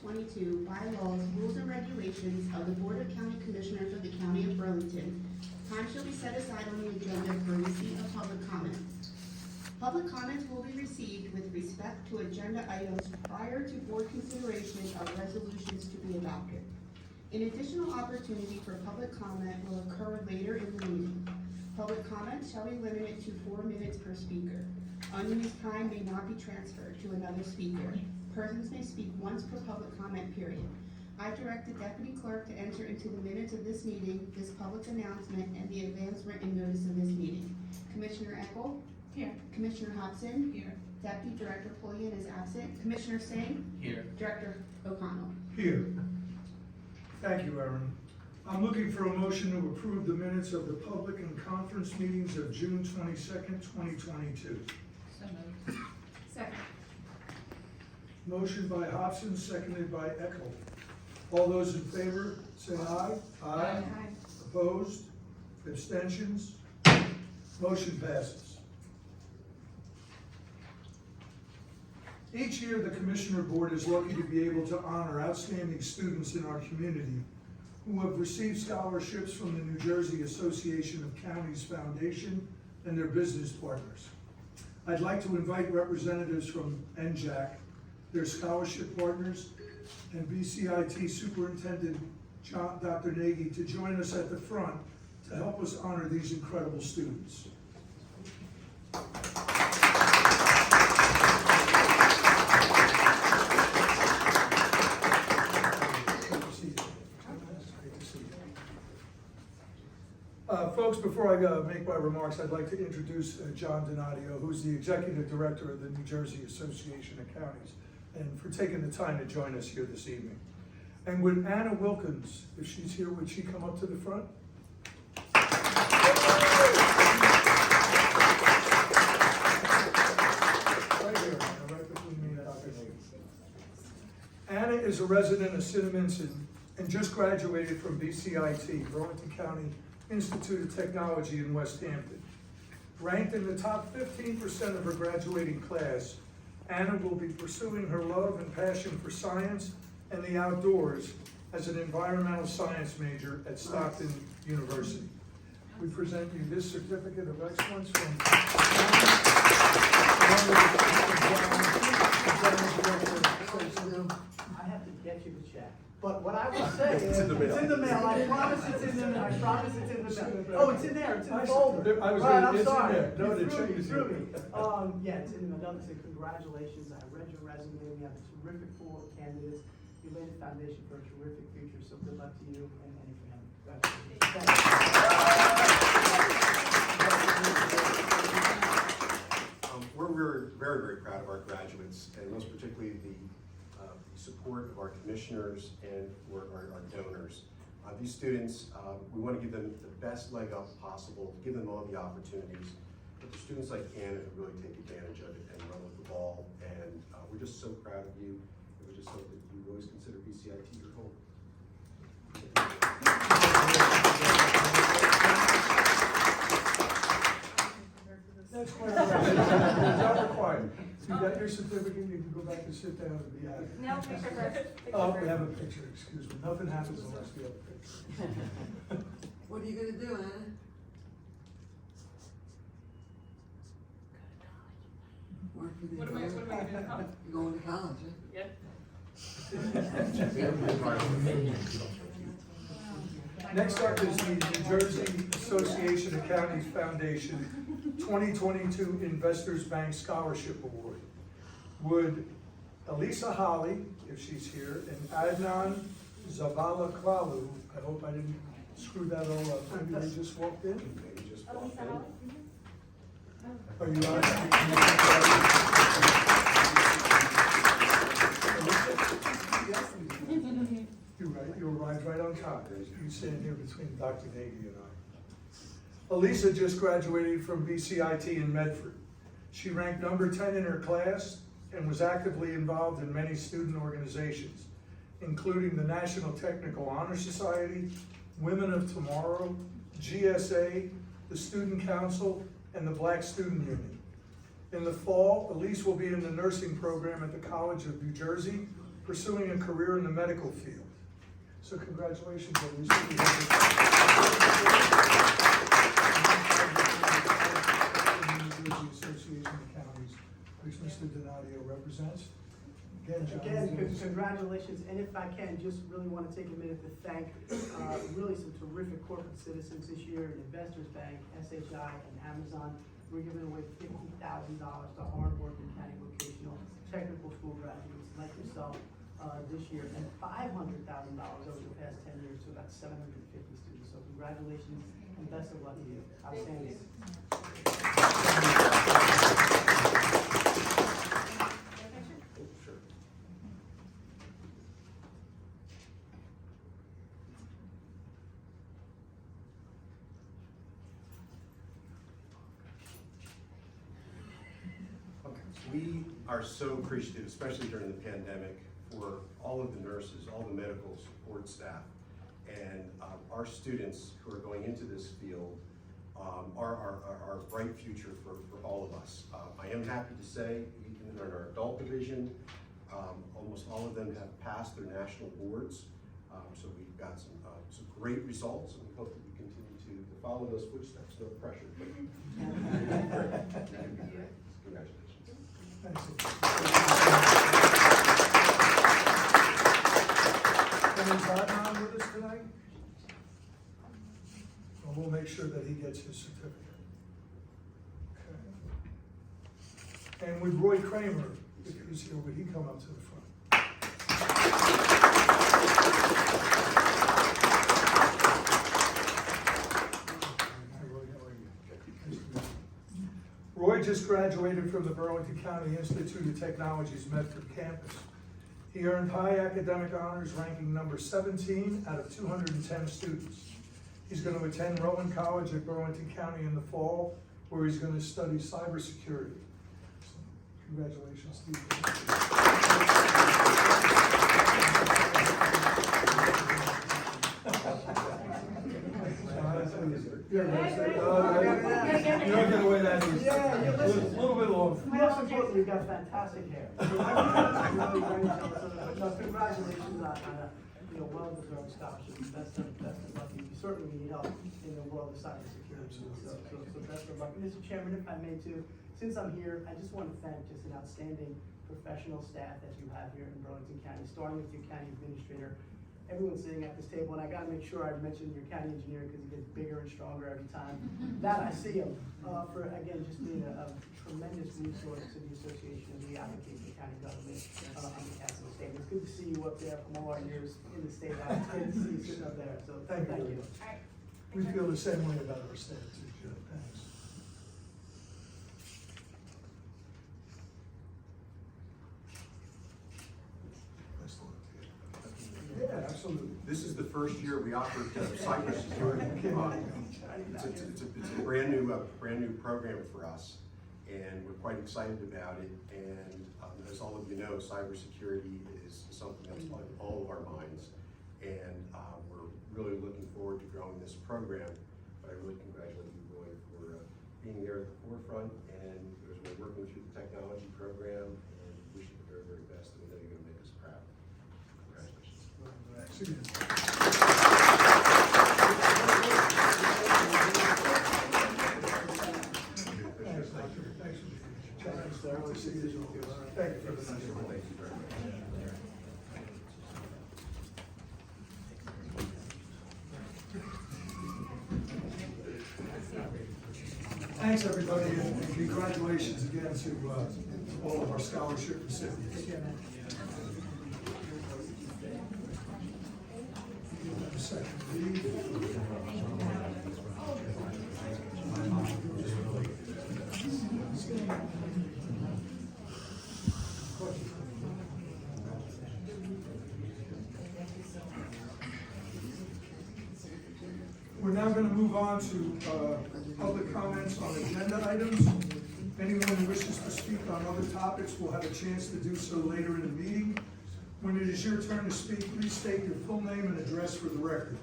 2022 bylaws, rules, and regulations of the Board of County Commissioners of the County of Burlington, time shall be set aside on the agenda for receipt of public comments. Public comments will be received with respect to agenda items prior to board consideration of resolutions to be adopted. An additional opportunity for public comment will occur later in the meeting. Public comment shall be limited to 4 minutes per speaker. Unused time may not be transferred to another speaker. Persons may speak once per public comment period. I direct the Deputy Clerk to enter into the minutes of this meeting, this public announcement, and the advance written notice of this meeting. Commissioner Eckel? Here. Commissioner Hobson? Here. Deputy Director Pulliam is absent. Commissioner Singh? Here. Director O'Connell? Here. Thank you, Erin. I'm looking for a motion to approve the minutes of the public and conference meetings of June 22nd, 2022. So moved. Second. Motion by Hobson, seconded by Eckel. All those in favor, say aye. Aye. Opposed? Abstentions? Motion passes. Each year, the Commissioner Board is lucky to be able to honor outstanding students in our community who have received scholarships from the New Jersey Association of Counties Foundation and their business partners. I'd like to invite representatives from NJAC, their scholarship partners, and BCIT Superintendent Dr. Nagy to join us at the front to help us honor these incredible students. Folks, before I make my remarks, I'd like to introduce John Donadio, who's the Executive Director of the New Jersey Association of Counties, and for taking the time to join us here this evening. And would Anna Wilkins, if she's here, would she come up to the front? Right here, Anna, right between me and Dr. Nagy. Anna is a resident of Cinnaminson and just graduated from BCIT, Burlington County Institute of Technology in West Hampton. Ranked in the top 15% of her graduating class, Anna will be pursuing her love and passion for science and the outdoors as an environmental science major at Stockton University. We present you this certificate of excellence from I have to get you the check. But what I will say is, it's in the mail. I promise it's in the mail. I promise it's in the mail. Oh, it's in there. It's in the folder. I was Right, gonna- I'm it's in sorry. there. No, the You check threw is me. in Yeah, it's in the mail. So congratulations. I read your resume. We have a terrific pool of candidates. You laid the foundation for a terrific future. So good luck to you and your family. We're very, very proud of our graduates, and most particularly the support of our commissioners and for our donors. These students, we want to give them the best leg up possible, give them all the opportunities. But the students like Anna who really take advantage of it and run with the ball, and we're just so proud of you. And we just hope that you always consider BCIT your home. That's quite all right. It's not required. You got your certificate, you can go back and sit down and be happy. No, picture first. Oh, we have a picture, excuse me. Nothing happens unless we have a picture. What are you gonna do, Anna? Work for the What am I employer? gonna do? You're going to college, huh? Yeah. Next up is the New Jersey Association of Counties Foundation 2022 Investors Bank Scholarship Award. Would Elisa Holly, if she's here, and Adnan Zavala Klalu, I hope I didn't screw that all up, maybe they just walked in? Maybe just walk in. Are you on? You arrived right on time. You stand here between Dr. Nagy and I. Elisa just graduated from BCIT in Medford. She ranked number 10 in her class and was actively involved in many student organizations, including the National Technical Honor Society, Women of Tomorrow, GSA, the Student Council, and the Black Student Union. In the fall, Elise will be in the nursing program at the College of New Jersey pursuing a career in the medical field. So congratulations, Louise. New Jersey Association of Counties, which Mr. Donadio represents. Again, congratulations, and if I can, just really want to take a minute to thank really some terrific corporate citizens this year, Investors Bank, SHI, and Amazon. We're giving away $50,000 to hardworking county vocational technical school graduates like yourself this year, and $500,000 over the past 10 years to about 750 students. So congratulations, and best of luck to you. Outstanding. Sure. Okay, so we are so appreciative, especially during the pandemic, for all of the nurses, all the medical support staff, and our students who are going into this field are our bright future for all of us. I am happy to say, even in our adult division, almost all of them have passed their national boards. So we've got some great results, and we hope that we continue to follow those footsteps. No pressure, but congratulations. And is Adnan with us tonight? Well, we'll make sure that he gets his certificate. Okay. And with Roy Kramer, if he's here, would he come up to the front? Roy just graduated from the Burlington County Institute of Technology's Medford campus. He earned high academic honors, ranking number 17 out of 210 students. He's going to attend Rowan College at Burlington County in the fall, where he's going to study cybersecurity. So, congratulations, Steve. You don't get away that easy. Yeah, you listen. A little bit long. Most importantly, you've got fantastic hair. I'm really very jealous of it. But no, congratulations on a well-deserved scholarship. Best of luck. You certainly need help in the world of cybersecurity. So best of luck. And Mr. Chairman, if I may too, since I'm here, I just want to thank just an outstanding professional staff that you have here in Burlington County, starting with your county administrator. Everyone's sitting at this table, and I gotta make sure I mention your county engineer because he gets bigger and stronger every time that I see him. For again, just being a tremendous resource to the association and the advocate for county government on behalf of the state. It's good to see you up there from all our years in the state. It's good to see you sitting up there. So thank you. We feel the same way about our staff too, Joe. Thanks. Yeah, absolutely. This is the first year we offered cybersecurity. It's a brand new program for us, and we're quite excited about it. And as all of you know, cybersecurity is something that's on all of our minds, and we're really looking forward to growing this program. But I really congratulate you, Roy, for being there at the forefront, and as we're working through the technology program, and wish you the very, very best, and we know you're going to make us proud. Congratulations. Thank you for the nice one. Thanks, everybody, and congratulations again to all of our scholarship recipients. We're now going to move on to public comments on agenda items. Anyone who wishes to speak on other topics will have a chance to do so later in the meeting. When it is your turn to speak, please state your full name and address for the record.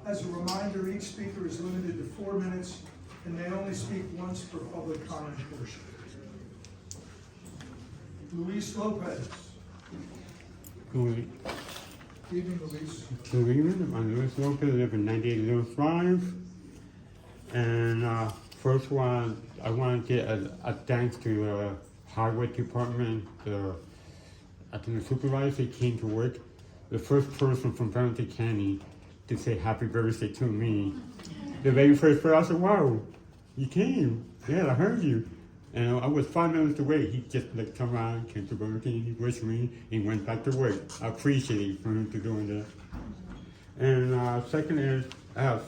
As a reminder, each speaker is limited to 4 minutes and may only speak once per public comment portion. Luis Lopez. Good Evening, Luis. evening, I'm Louis Lopez, I live in 98 Little Drive. And first of all, I want to get a thanks to the highway department. I think the supervisor came to work. The first person from Burlington County to say happy birthday to me. The very first person, I said, wow, you came. Yeah, I heard you. And I was 5 minutes away. He just like come around, came to Burlington, he wished me, and went back to work. I appreciate it for him to doing that. And second is, I have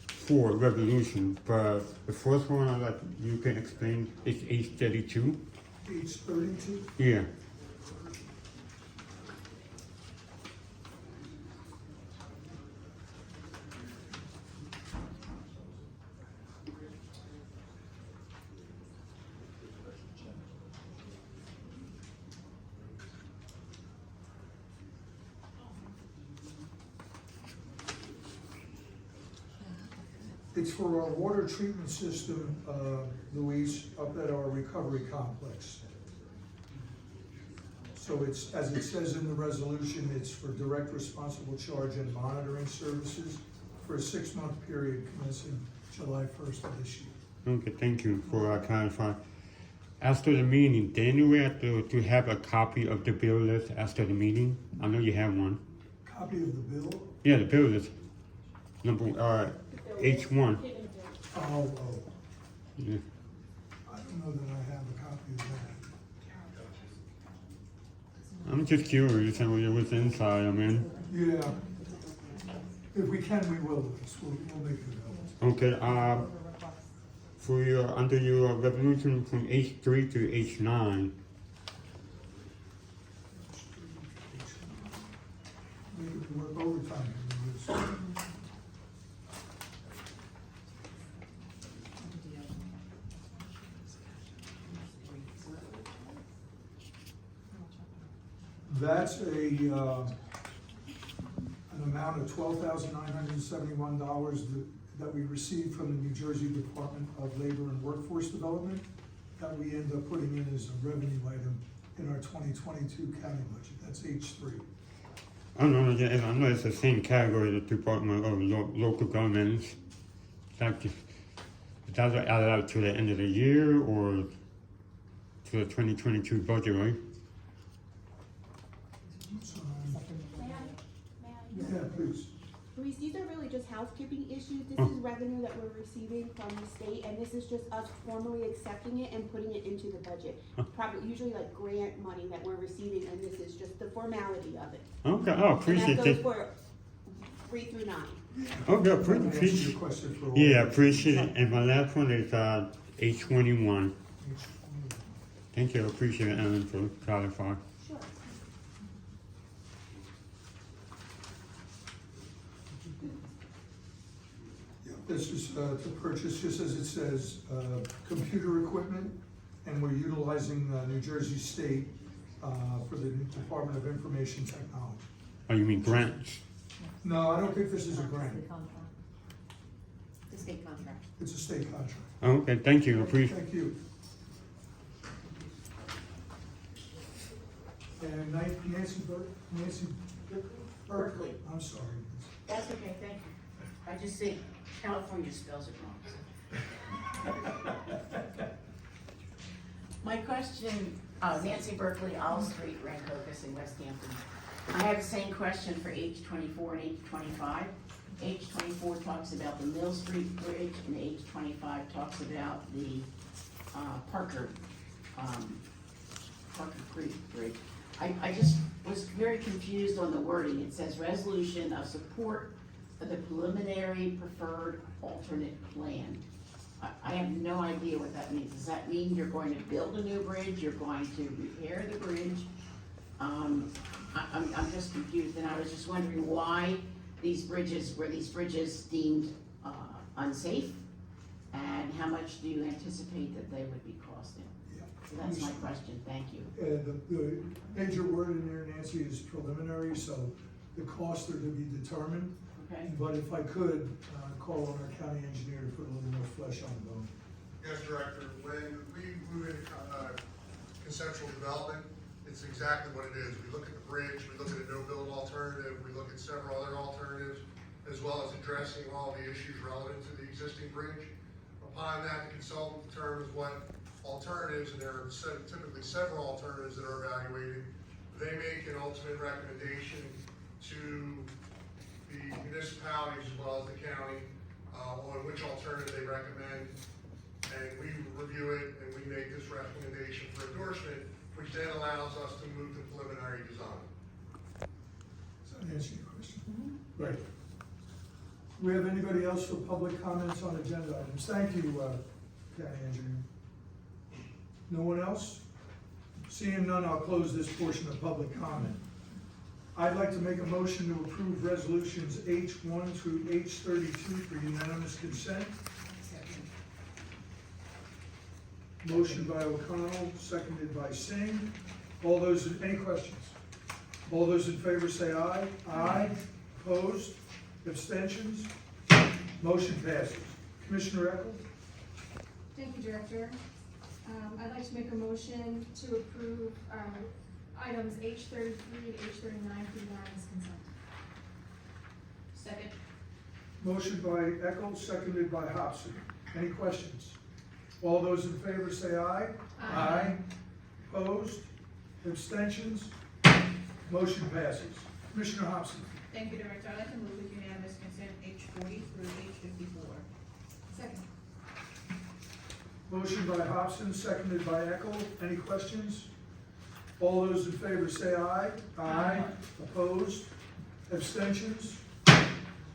4 resolutions, but the first one I like you can explain is H32. Age 32. Yeah. It's for our water treatment system, Luis, up at our recovery complex. So it's, as it says in the resolution, it's for direct responsible charge and monitoring services for a 6-month period commencing July 1st of this year. Okay, thank you for clarifying. After the meeting, Daniel, we have to have a copy of the bill list after the meeting. I know you have one. Copy of the bill? Yeah, the bill list. Number H1. Oh, Yeah. I don't know that I have a copy of that. I'm just curious how what's inside. I mean, Yeah. If we can, we will, Luis. We'll make it available. okay. For your under your resolution from H3 to H9. We can work overtime. Luis. That's an amount of $12,971 that we received from the New Jersey Department of Labor and Workforce Development that we end up putting in as a revenue item in our 2022 county budget. That's H3. I know it's the same category, the Department of Local Governments. That's added out to the end of the year or to the 2022 budget, right? So, May I? yeah, please. Luis, these are really just housekeeping issues. This Oh. is revenue that we're receiving from the state, and this is just us formally accepting it and putting it into the budget. Probably, usually like grant money that we're receiving, and this is just the formality of it. Okay, And appreciate that goes it. for 3 through 9. Okay, Answer your appreciate. question for all. Yeah, appreciate it. And my last one is H21. Thank you, appreciate it, Ellen, for clarifying. Sure. This is to purchase, just as it says, computer equipment, and we're utilizing New Jersey State for the Department of Information Technology. Oh, you mean grants? No, I don't think this is a grant. It's a state contract. It's a state contract. Okay, thank you, appreciate. Thank you. And Nancy Berkeley, I'm sorry. That's okay, thank you. I just think California spells it wrong. My question, Nancy Berkeley, Olive Street, Rancocas in West Hampton. I have the same question for H24 and H25. H24 talks about the Mill Street Bridge, and H25 talks about the Parker Creek Bridge. I just was very confused on the wording. It says resolution of support of the preliminary preferred alternate plan. I have no idea what that means. Does that mean you're going to build a new bridge? You're going to repair the bridge? I'm just confused, and I was just wondering why were these bridges deemed unsafe? And how much do you anticipate that they would be costing? Yeah. So that's my question, thank you. The major word in there, Nancy, is preliminary, so the costs are to be determined. Okay? But if I could, call on our county engineer to put a little more flesh on the bone. Yes, Director, when we move into conceptual development, it's exactly what it is. We look at the bridge, we look at a no-build alternative, we look at several other alternatives, as well as addressing all the issues relative to the existing bridge. Upon that, the consultant determines what alternatives, and there are typically several alternatives that are evaluated. They make an ultimate recommendation to the municipalities as well as the county on which alternative they recommend. And we review it and we make this recommendation for endorsement, which then allows us to move to preliminary design. Does that answer your question? Right. Do we have anybody else for public comments on agenda items? Thank you, County Engineer. No one else? Seeing none, I'll close this portion of public comment. I'd like to make a motion to approve resolutions H1 through H32 for unanimous consent. Motion by O'Connell, seconded by Singh. Any questions? All those in favor say aye. Aye. Opposed? Abstentions? Motion passes. Commissioner Echols? Thank you, Director. I'd like to make a motion to approve, items H33 to H39 for unanimous consent. Second. Motion by Echols, seconded by Hobson. Any questions? All those in favor say aye. Aye. Opposed? Abstentions? Motion passes. Commissioner Hobson? Thank you, Director. I'd like to move with unanimous consent H40 through H54. Second. Motion by Hobson, seconded by Echols. Any questions? All those in favor say aye. Aye. Opposed? Abstentions?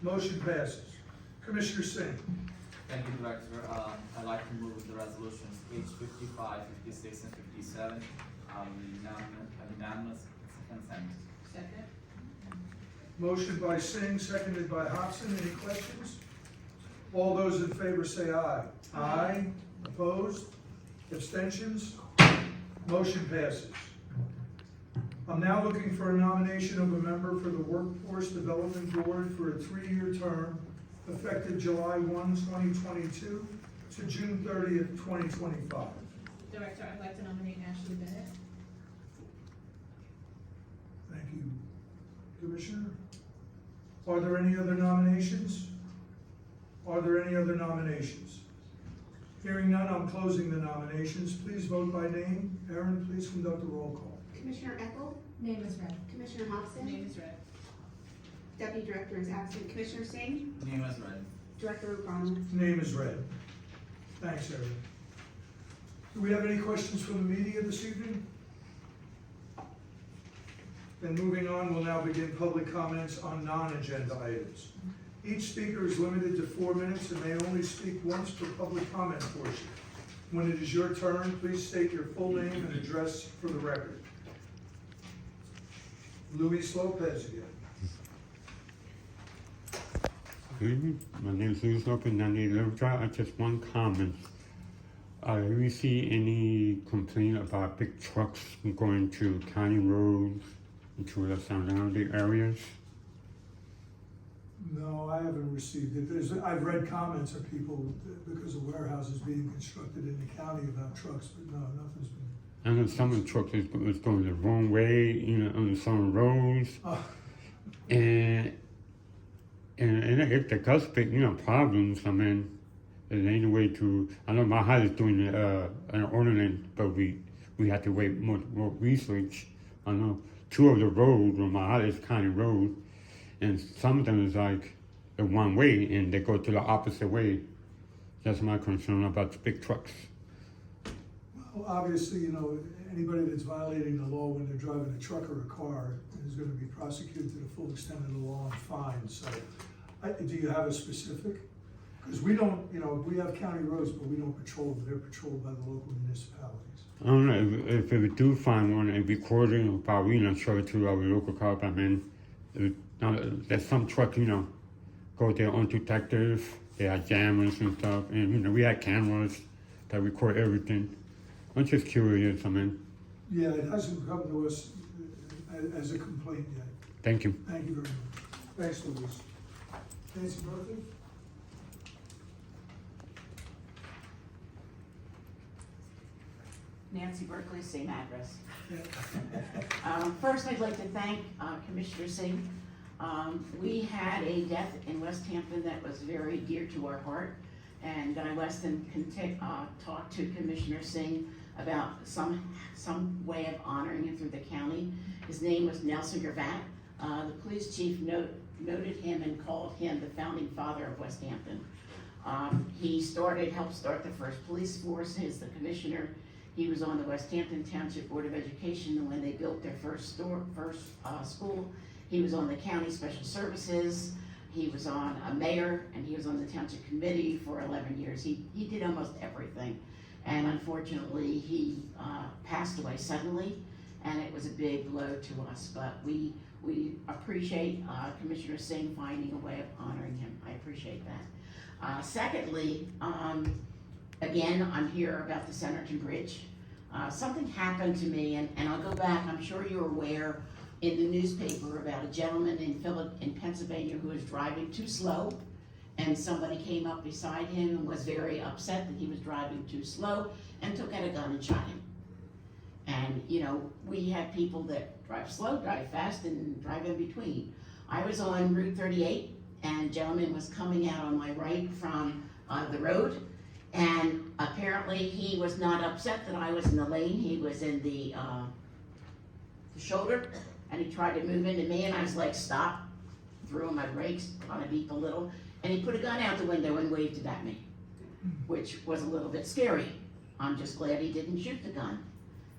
Motion passes. Commissioner Singh? Thank you, Director. I'd like to move the resolutions H55, 56, and 57, unanimous consent. Second. Motion by Singh, seconded by Hobson. Any questions? All those in favor say aye. Aye. Opposed? Abstentions? Motion passes. I'm now looking for a nomination of a member for the Workforce Development Board for a 3-year term effective July 1, 2022 to June 30th, 2025. Director, I'd like to nominate Ashley Bennett. Thank you, Commissioner. Are there any other nominations? Are there any other nominations? Hearing none, I'm closing the nominations. Please vote by name. Aaron, please conduct a roll call. Commissioner Eckel? Name is read. Commissioner Hobson? Name is read. Deputy Director is absent. Commissioner Singh? Name is read. Director O'Connell? Name is read. Thanks, Aaron. Do we have any questions from the media this evening? Then moving on, we'll now begin public comments on non-agenda items. Each speaker is limited to 4 minutes and may only speak once per public comment portion. When it is your turn, please state your full name and address for the record. Luis Lopez again. Good evening. My name is Luis Lopez, 98 Little Drive. I just one comment. Do we see any complaint about big trucks going to county roads into the surrounding areas? No, I haven't received it. I've read comments of people because of warehouses being constructed in the county about trucks, but no, nothing's been. I know some of the trucks is going the wrong way, on some roads. And if the does big, problems, I mean, there's any way to, I know my house is doing an ordinance, but we have to wait more research. I know 2 of the roads on my house is county road, and some of them is like the one way, and they go to the opposite way. That's my concern about the big trucks. Well, obviously, anybody that's violating the law when they're driving a truck or a car is going to be prosecuted to the full extent of the law and fined. So, do you have a specific? Because we don't, we have county roads, but we don't patrol them. They're patrolled by the local municipalities. I don't know if we do find one and record it, probably show it to our local cop. I mean, there's some trucks, go there undetected. They have jammers and stuff, and we have cameras that record everything. I'm just curious. I mean. Yeah, it hasn't come to us as a complaint yet. Thank you. Thank you very much. Thanks, Louise. Nancy Murphy? Nancy Berkeley, same address. First, I'd like to thank Commissioner Singh. We had a death in West Hampton that was very dear to our heart, and Guy Weston talked to Commissioner Singh about some way of honoring him through the county. His name was Nelson Gravatt. The police chief noted him and called him the founding father of West Hampton. He helped start the first police force. He's the commissioner. He was on the West Hampton Township Board of Education when they built their first school. He was on the county special services. He was on a mayor, and he was on the township committee for 11 years. He did almost everything. And unfortunately, he passed away suddenly, and it was a big blow to us. But we appreciate Commissioner Singh finding a way of honoring him. I appreciate that. Secondly, again, I'm here about the Centerton Bridge. Something happened to me, and I'll go back. I'm sure you're aware in the newspaper about a gentleman in Pennsylvania who was driving too slow, and somebody came up beside him and was very upset that he was driving too slow and took out a gun and shot him. And, you know, we have people that drive slow, drive fast, and drive in between. I was on Route 38, and a gentleman was coming out on my right from the road, and apparently he was not upset that I was in the lane. He was in the shoulder, and he tried to move into me, and I was like, stop, threw on my brakes, kind of beeped a little, and he put a gun out the window and waved it at me, which was a little bit scary. I'm just glad he didn't shoot the gun.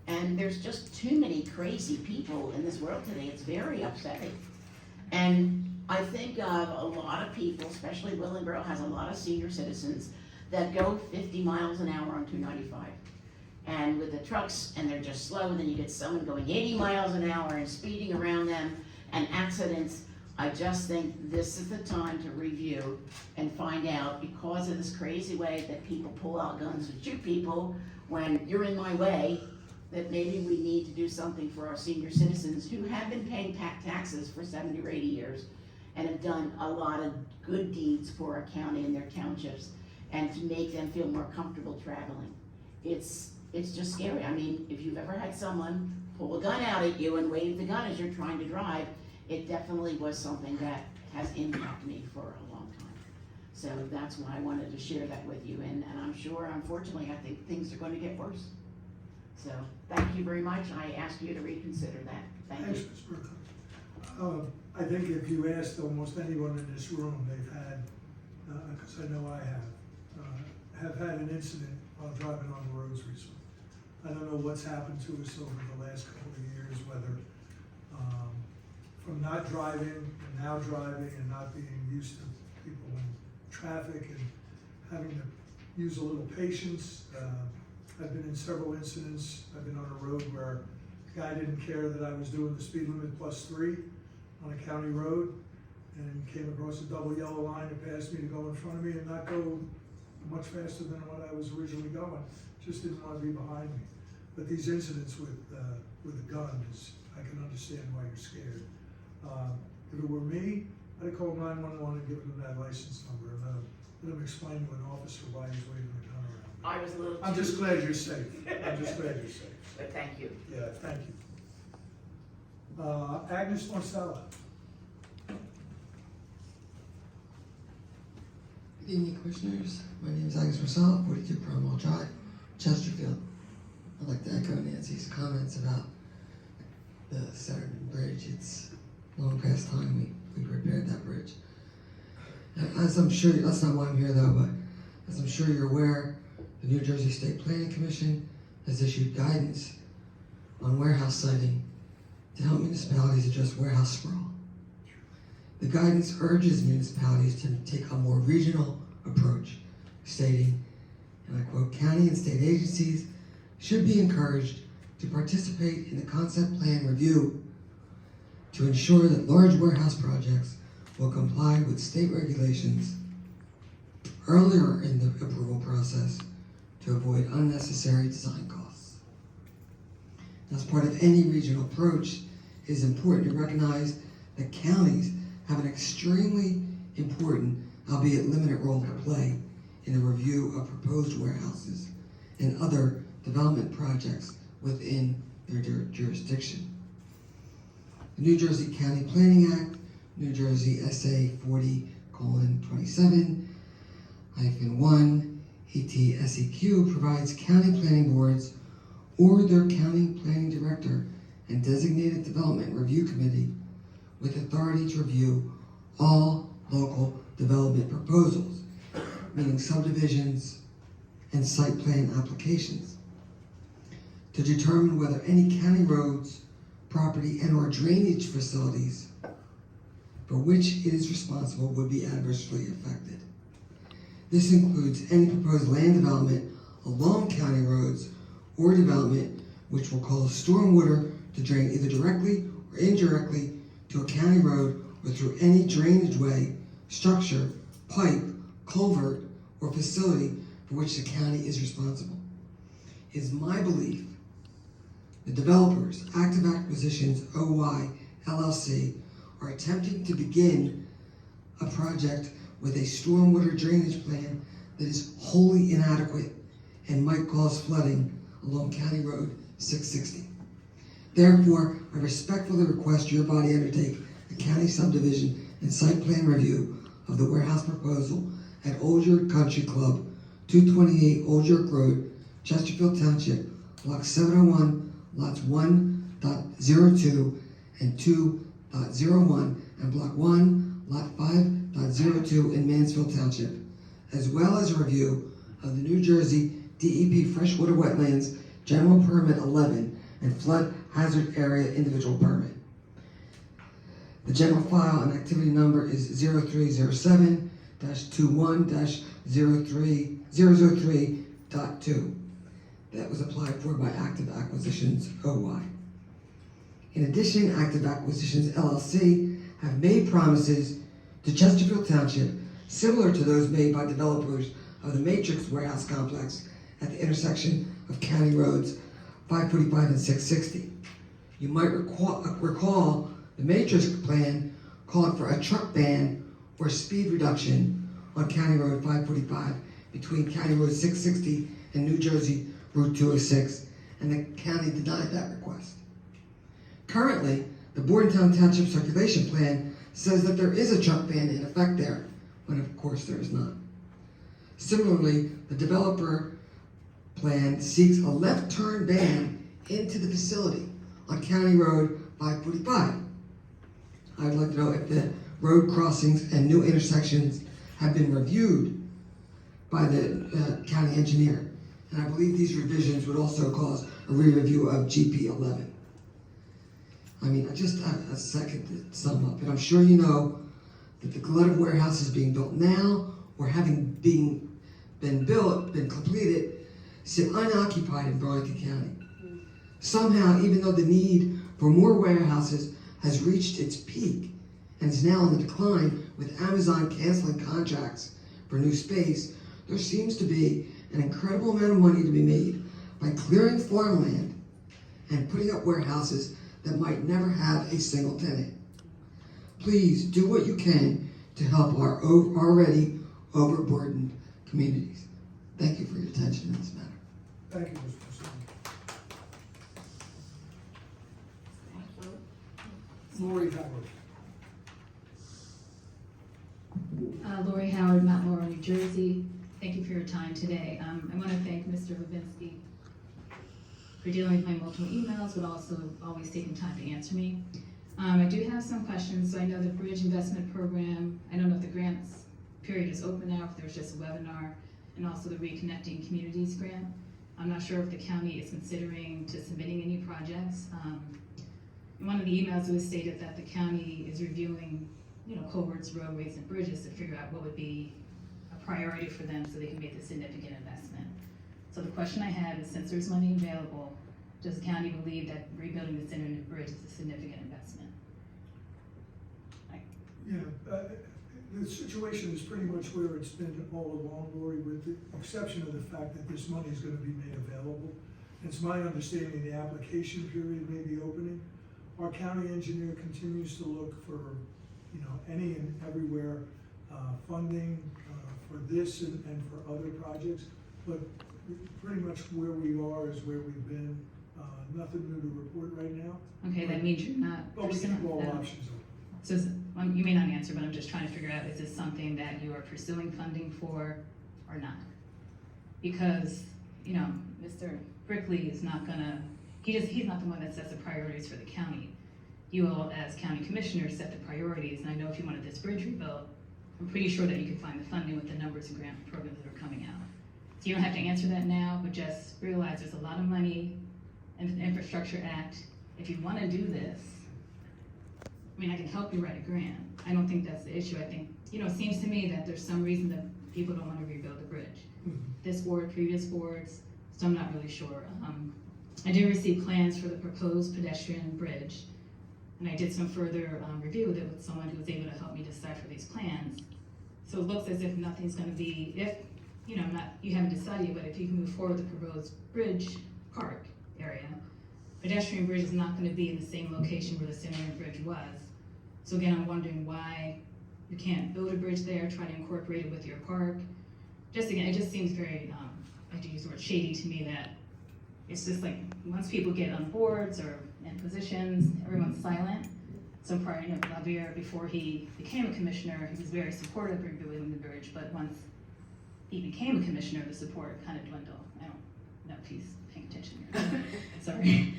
And there's just too many crazy people in this world today. It's very upsetting. And I think of a lot of people, especially Willingboro has a lot of senior citizens that go 50 miles an hour on 295. And with the trucks, and they're just slow, and then you get someone going 80 miles an hour and speeding around them, and accidents. I just think this is the time to review and find out, because of this crazy way that people pull out guns and shoot people when you're in my way, that maybe we need to do something for our senior citizens who have been paying taxes for 70 or 80 years and have done a lot of good deeds for our county and their townships, and to make them feel more comfortable traveling. It's just scary. I mean, if you've ever had someone pull a gun out at you and wave the gun as you're trying to drive, it definitely was something that has impacted me for a long time. So that's why I wanted to share that with you, and I'm sure, unfortunately, I think things are going to get worse. So thank you very much. I ask you to reconsider that. Thank Thanks, you. Ms. Berkeley. I think if you asked almost anyone in this room, they've had, because I know I have had an incident while driving on the roads recently. I don't know what's happened to us over the last couple of years, whether from not driving and now driving and not being used to people in traffic and having to use a little patience. I've been in several incidents. I've been on a road where a guy didn't care that I was doing the speed limit +3 on a county road, and came across a double yellow line and passed me to go in front of me and not go much faster than what I was originally going. Just didn't want to be behind me. But these incidents with a gun I can understand why you're scared. If it were me, I'd call 911 and give them that license number and let them explain to an officer why he's waving the gun around. I was a little. I'm just glad you're safe. I'm just glad you're safe. But thank you. Yeah, thank you. Agnes Marcella. Good evening, Commissioners. My name is Agnes Marcel, 42 Cromwell Drive, Chesterfield. I'd like to echo Nancy's comments about the Centerton Bridge. It's long past time we repaired that bridge. As I'm sure, that's not why I'm here though, but as I'm sure you're aware, the New Jersey State Planning Commission has issued guidance on warehouse siting to help municipalities address warehouse sprawl. The guidance urges municipalities to take a more regional approach, stating, and I quote, county and state agencies should be encouraged to participate in the concept plan review to ensure that large warehouse projects will comply with state regulations earlier in the approval process to avoid unnecessary design costs. As part of any regional approach, it is important to recognize that counties have an extremely important, albeit limited, role to play in the review of proposed warehouses and other development projects within their jurisdiction. The New Jersey County Planning Act, New Jersey SA 40:27-1 ETSEQ provides county planning boards or their county planning director and designated development review committee with authority to review all local development proposals, meaning subdivisions and site plan applications, to determine whether any county roads, property, and/or drainage facilities for which it is responsible would be adversely affected. This includes any proposed land development along county roads or development which will cause stormwater to drain either directly or indirectly to a county road or through any drainage way, structure, pipe, culvert, or facility for which the county is responsible. It is my belief the developers, Active Acquisitions OY LLC, are attempting to begin a project with a stormwater drainage plan that is wholly inadequate and might cause flooding along County Road 660. Therefore, I respectfully request your body undertake a county subdivision and site plan review of the warehouse proposal at Old York Country Club, 228 Old York Road, Chesterfield Township, Block 701, Lots 1.02 and 2.01, and Block 1, Lot 5.02 in Mansfield Township, as well as a review of the New Jersey DEP Freshwater Wetlands General Permit 11 and Flood Hazard Area Individual Permit. The general file and activity number is 0307-21-003.2 that was applied for by Active Acquisitions OY. In addition, Active Acquisitions LLC have made promises to Chesterfield Township similar to those made by developers of the Matrix Warehouse Complex at the intersection of County Roads 545 and 660. You might recall the Matrix plan called for a truck ban or speed reduction on County Road 545 between County Road 660 and New Jersey Route 206, and the county denied that request. Currently, the Burlington Township Circulation Plan says that there is a truck ban in effect there, when of course there is not. Similarly, the developer plan seeks a left turn ban into the facility on County Road 545. I'd like to know if the road crossings and new intersections have been reviewed by the county engineer. And I believe these revisions would also cause a re-review of GP 11. I mean, I just have a second to sum up, and I'm sure you know that the glut of warehouses being built now, or having been completed, sit unoccupied in Burlington County. Somehow, even though the need for more warehouses has reached its peak and is now on the decline with Amazon canceling contracts for new space, there seems to be an incredible amount of money to be made by clearing farmland and putting up warehouses that might never have a single tenant. Please do what you can to help our already overburdened communities. Thank you for your attention in this matter. Thank you, Mr. President. Lori Howard. Lori Howard, Mount Laurel, New Jersey. Thank you for your time today. I want to thank Mr. Levinsky for dealing with my multiple emails, but also always taking time to answer me. I do have some questions. So I know the Bridge Investment Program, I don't know if the grants period is open now, if there's just a webinar, and also the Reconnecting Communities grant. I'm not sure if the county is considering to submitting any projects. In one of the emails, it was stated that the county is reviewing, culverts, roadways, and bridges to figure out what would be a priority for them so they can make a significant investment. So the question I have is, since there's money available, does the county believe that rebuilding the center and bridge is a significant investment? The situation is pretty much where it's been all along, Lori, with the exception of the fact that this money is going to be made available. It's my understanding the application period may be opening. Our county engineer continues to look for, any and everywhere funding for this and for other projects. But pretty much where we are is where we've been. Nothing new to report right now, Okay, that means you're not but we keep pursuing all that. options open. So, you may not answer, but I'm just trying to figure out, is this something that you are pursuing funding for or not? Because, you know, Mr. Brickley is not gonna, he's not the one that sets the priorities for the county. You all, as county commissioners, set the priorities, and I know if you wanted this bridge rebuilt, I'm pretty sure that you could find the funding with the numbers and grant programs that are coming out. So you don't have to answer that now, but just realize there's a lot of money in the Infrastructure Act. If you wanna do this, I mean, I can help you write a grant. I don't think that's the issue. I think, you know, it seems to me that there's some reason that people don't wanna rebuild the bridge. This board, previous boards, so I'm not really sure. I did receive plans for the proposed pedestrian bridge, and I did some further review with it with someone who was able to help me decipher these plans. So it looks as if nothing's gonna be, if, you know, you haven't decided, but if you can move forward with the proposed bridge park area, pedestrian bridge is not gonna be in the same location where the Cinnamon Bridge was. So again, I'm wondering why you can't build a bridge there, try to incorporate it with your park. Just again, it just seems very, I do use the word shady to me, that it's just like, once people get on boards or in positions, everyone's silent. So prior, you know, Lavier, before he became a commissioner, he was very supportive of rebuilding the bridge, but once he became a commissioner, the support kind of dwindled. I don't know if he's paying attention here. Sorry.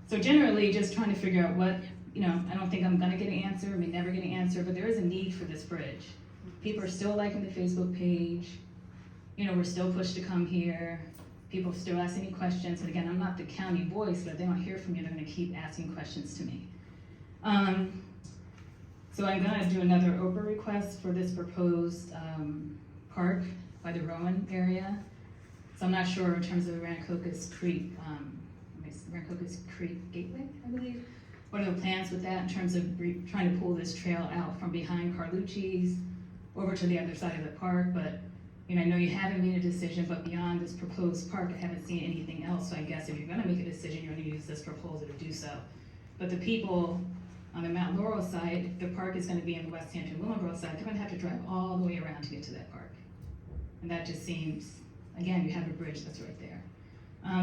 So generally, just trying to figure out what, you know, I don't think I'm gonna get an answer, I may never get an answer, but there is a need for this bridge. People are still liking the Facebook page, you know, we're still pushed to come here, people still asking me questions, and again, I'm not the county voice, but if they don't hear from you, they're gonna keep asking questions to me. So I'm gonna do another OPRA request for this proposed park by the Rowan area. So I'm not sure in terms of Rancocas Creek, Rancocas Creek Gateway, I believe. What are the plans with that in terms of trying to pull this trail out from behind Carlucci's over to the other side of the park? But, you know, I know you haven't made a decision, but beyond this proposed park, I haven't seen anything else. So I guess if you're gonna make a decision, you're gonna use this proposal to do so. But the people on the Mount Laurel side, if the park is gonna be in the West Hampton Willingboro side, they're gonna have to drive all the way around to get to that park. And that just seems, again, you have a bridge that's right there.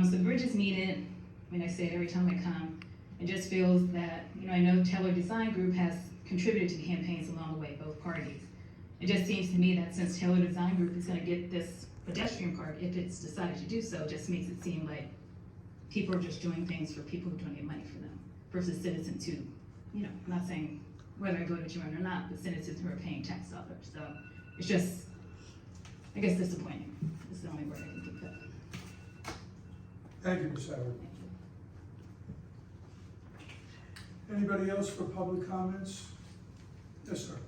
So the bridge is needed. I mean, I say it every time I come. It just feels that, you know, I know Taylor Design Group has contributed to campaigns along the way, both parties. It just seems to me that since Taylor Design Group is gonna get this pedestrian park, if it's decided to do so, it just makes it seem like people are just doing things for people who donate money for them versus citizens who, you know, I'm not saying whether I voted you in or not, but citizens who are paying tax dollars. So it's just, I guess, disappointing. It's the only word I can think of. Thank you, Ms. Howard. Anybody else for public comments? Yes, sir.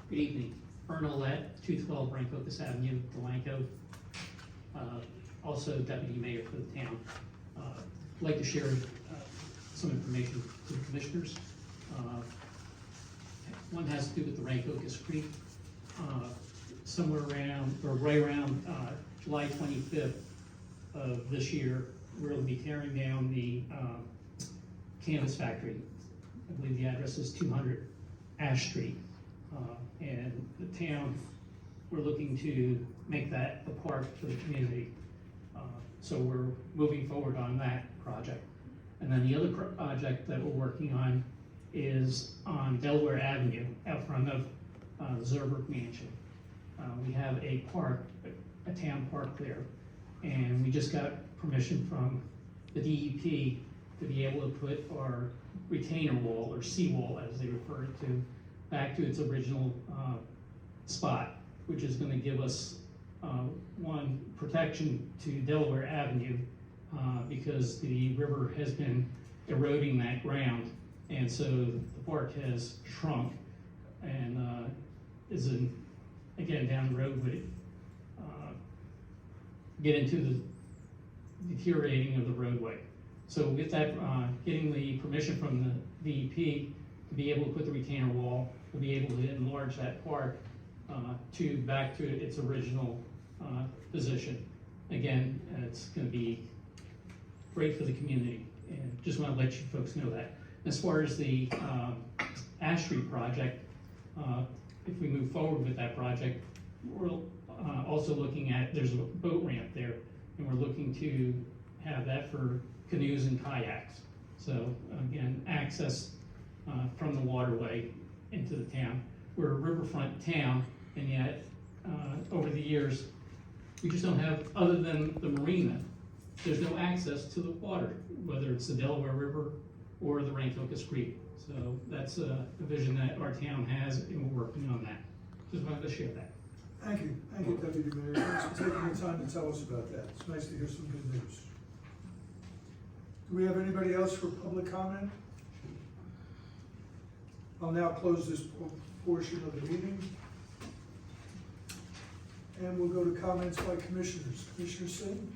Good evening. Ernal Lett, 212 Rancocas Avenue, Delanco. Also deputy mayor for the town. I'd like to share some information to the commissioners. One has to do with the Rancocas Creek. Somewhere around, or right around July 25th of this year, we're going to be tearing down the canvas factory. I believe the address is 200 Ash Street. And the town, we're looking to make that a park for the community. So we're moving forward on that project. And then the other project that we're working on is on Delaware Avenue, out front of the Zerberg Mansion. We have a park, a town park there, and we just got permission from the DEP to be able to put our retainer wall, or seawall as they refer it to, back to its original spot, which is going to give us one, protection to Delaware Avenue because the river has been eroding that ground, and so the park has shrunk and is again down the road would get into the deteriorating of the roadway. So with that, getting the permission from the DEP to be able to put the retainer wall, to be able to enlarge that park back to its original position. Again, it's going to be great for the community, and just want to let you folks know that. As far as the Ash Street project, if we move forward with that project, we're also looking at, there's a boat ramp there, and we're looking to have that for canoes and kayaks. So again, access from the waterway into the town. We're a riverfront town, and yet over the years, we just don't have, other than the marina, there's no access to the water, whether it's the Delaware River or the Rancocas Creek. So that's a vision that our town has, and we're working on that. Just wanted to share that. Thank you, Deputy Mayor. Thanks for taking the time to tell us about that. It's nice to hear some good news. Do we have anybody else for public comment? I'll now close this portion of the meeting. And we'll go to comments by commissioners. Commissioner Singh?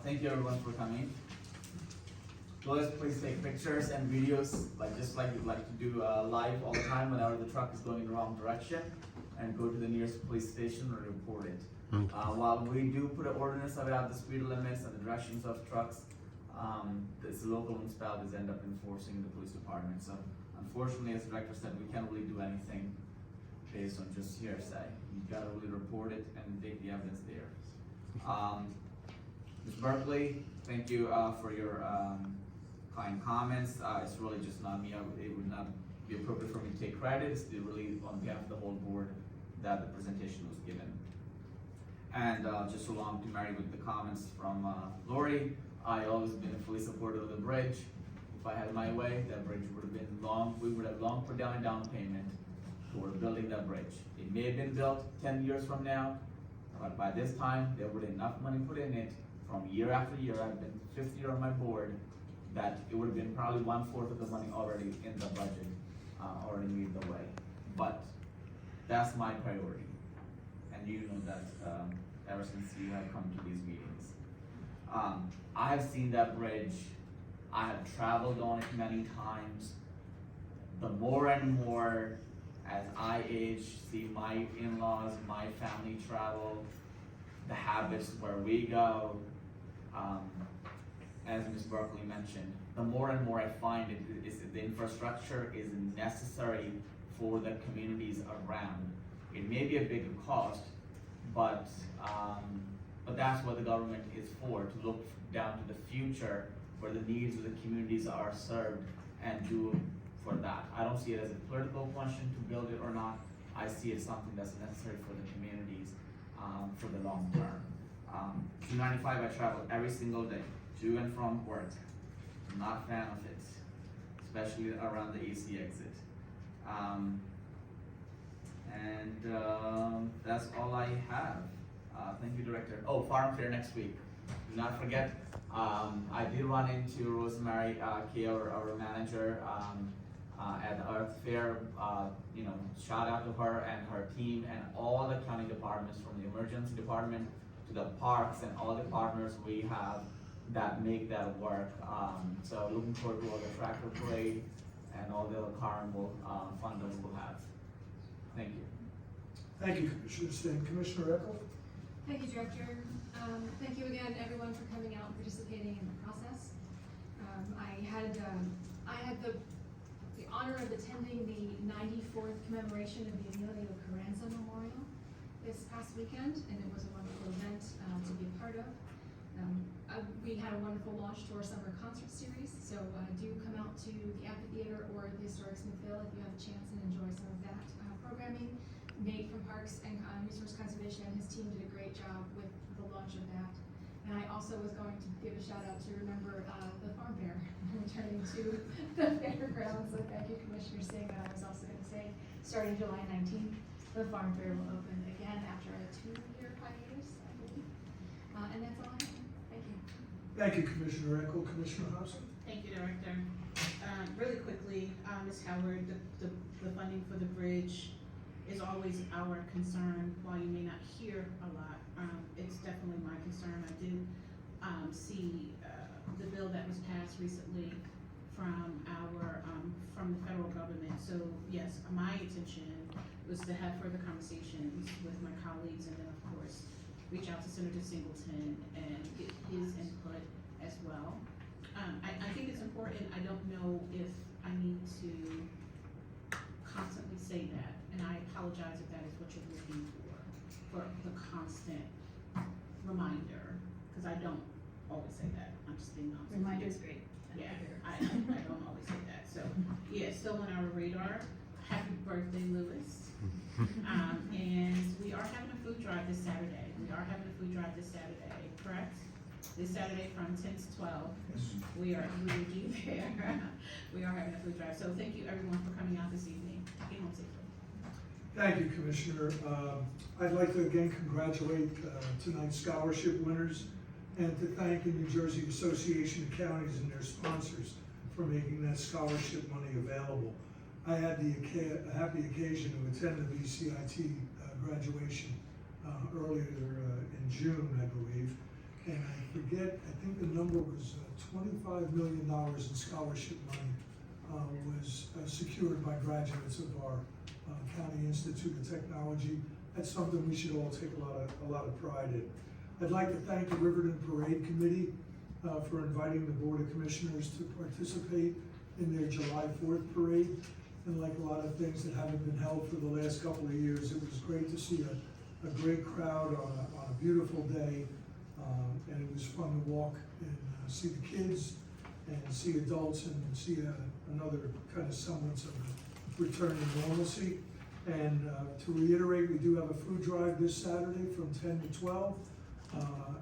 Thank you everyone for coming. Please take pictures and videos, just like you'd like to do live all the time whenever the truck is going in the wrong direction, and go to the nearest police station or report it. While we do put an ordinance about the speed limits and the directions of trucks, the local municipalities end up enforcing the police department. So unfortunately, as the director said, we can't really do anything based on just hearsay. You gotta really report it and take the evidence there. Ms. Berkeley, thank you for your kind comments. It's really just not me. It would not be appropriate for me to take credit. It's really on behalf of the whole board that the presentation was given. And just along to marry with the comments from Lori, I always been fully supportive of the bridge. If I had my way, that bridge would have been long. We would have long put down a down payment for building that bridge. It may have been built 10 years from now, but by this time there would have enough money put in it from year after year. I've been 5th year on my board, that it would have been probably 1/4 of the money already in the budget, already made the way. But that's my priority, and you know that ever since you have come to these meetings. I have seen that bridge. I have traveled on it many times. The more and more as I age, see my in-laws, my family travel, the habits where we go, as Ms. Berkeley mentioned, the more and more I find the infrastructure is necessary for the communities around. It may be a bigger cost, but that's what the government is for, to look down to the future where the needs of the communities are served and do for that. I don't see it as a political question to build it or not. I see it as something that's necessary for the communities for the long term. 295 I travel every single day, to and from work. I'm not a fan of it, especially around the AC exit. That's all I have. Thank you, Director. Oh, Farm Fair next week. Do not forget, I did run into Rosemary Kay, our manager, at the Earth Fair. Shout out to her and her team and all the county departments, from the emergency department to the parks and all the partners we have that make that work. So looking forward to all the tractor parade and all the carnival fun that we'll have. Thank you. Thank you, Commissioner Singh. Commissioner Eckel? Thank you, Director. Thank you again, everyone, for coming out and participating in the process. I had the honor of attending the 94th commemoration of the Emilio Carranza Memorial this past weekend, and it was a wonderful event to be a part of. We had a wonderful launch to our summer concert series, so do come out to the amphitheater or the historic Smithville if you have a chance and enjoy some of that programming. Nate from Parks and Resource Conservation and his team did a great job with the launch of that. And I also was going to give a shout out to remember the Farm Fair returning to the fairgrounds. So thank you, Commissioner Singh. And I was also going to say, starting July 19th, the Farm Fair will open again after a 2-year hiatus, I believe. And that's all I have. Thank you. Thank you, Commissioner Eckel. Commissioner Hobson? Thank you, Director. Really quickly, Ms. Howard, the funding for the bridge is always our concern. While you may not hear a lot, it's definitely my concern. I did see the bill that was passed recently from the federal government. So yes, my intention was to have further conversations with my colleagues, and then of course reach out to Senator Singleton and get his input as well. I think it's important. I don't know if I need to constantly say that, and I apologize if that is what you're looking for the constant reminder, because I don't always say that, I'm just being honest. Reminder's great. Yeah, I don't always say that, so, yeah, still on our radar. Happy birthday, Lewis. And we are having a food drive this Saturday. Correct? This Saturday from 10 to 12. We will be there. We are having a food drive. So thank you everyone for coming out this evening. Get home safely. Thank you, Commissioner. I'd like to again congratulate tonight's scholarship winners and to thank the New Jersey Association of Counties and their sponsors for making that scholarship money available. I had the happy occasion to attend the BCIT graduation earlier in June, I believe. And I think the number was $25 million in scholarship money was secured by graduates of our County Institute of Technology. That's something we should all take a lot of pride in. I'd like to thank the Riverton Parade Committee for inviting the Board of Commissioners to participate in their July 4th parade. And like a lot of things that haven't been held for the last couple of years, it was great to see a great crowd on a beautiful day. And it was fun to walk and see the kids and see adults and see another kind of semblance of return to normalcy. And to reiterate, we do have a food drive this Saturday from 10 to 12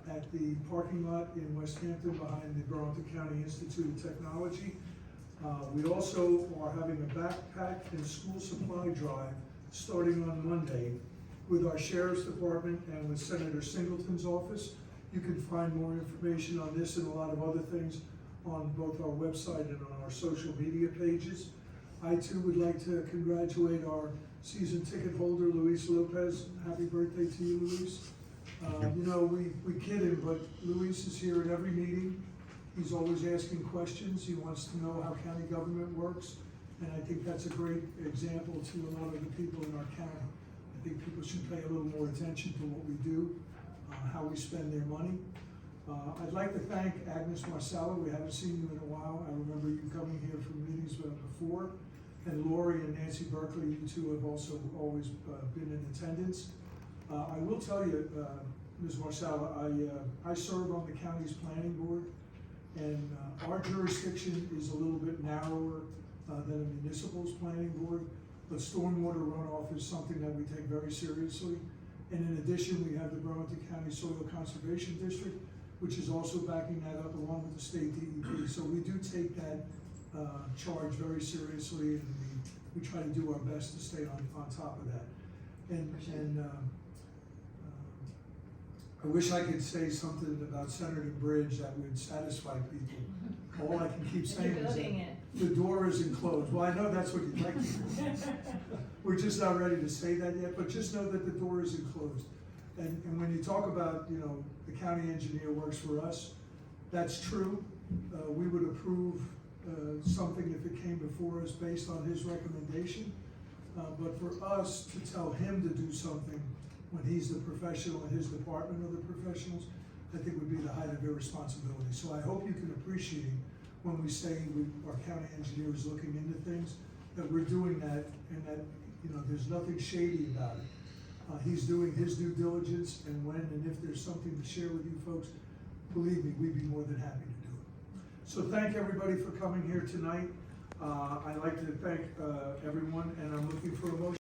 at the parking lot in West Hampton behind the Burlington County Institute of Technology. We also are having a backpack and school supply drive starting on Monday with our Sheriff's Department and with Senator Singleton's office. You can find more information on this and a lot of other things on both our website and on our social media pages. I too would like to congratulate our season ticket holder, Luis Lopez. Happy birthday to you, Luis. You know, we kid him, but Luis is here at every meeting. He's always asking questions. He wants to know how county government works. And I think that's a great example to a lot of the people in our county. I think people should pay a little more attention to what we do, how we spend their money. I'd like to thank Agnes Marcella. We haven't seen you in a while. I remember you coming here for meetings before. And Lori and Nancy Berkeley, you two have also always been in attendance. I will tell you, Ms. Marcella, I serve on the county's planning board, and our jurisdiction is a little bit narrower than a municipal's planning board, but stormwater runoff is something that we take very seriously. And in addition, we have the Burlington County Soil Conservation District, which is also backing that up along with the state DEP. So we do take that charge very seriously, and we try to do our best to stay on top of that. And I wish I could say something about Senator Bridge that would satisfy people. All I can keep saying is that the door isn't closed. Well, I know that's what you'd like to hear. We're just not ready to say that yet, but just know that the door isn't closed. And when you talk about, you know, the county engineer works for us, that's true. We would approve something if it came before us based on his recommendation. But for us to tell him to do something when he's the professional in his department of the professionals, I think would be the height of irresponsibility. So I hope you can appreciate when we say our county engineer is looking into things, that we're doing that, and that, you know, there's nothing shady about it. He's doing his due diligence, and when and if there's something to share with you folks, believe me, we'd be more than happy to do it. So thank everybody for coming here tonight. I'd like to thank everyone, and I'm looking for a motion.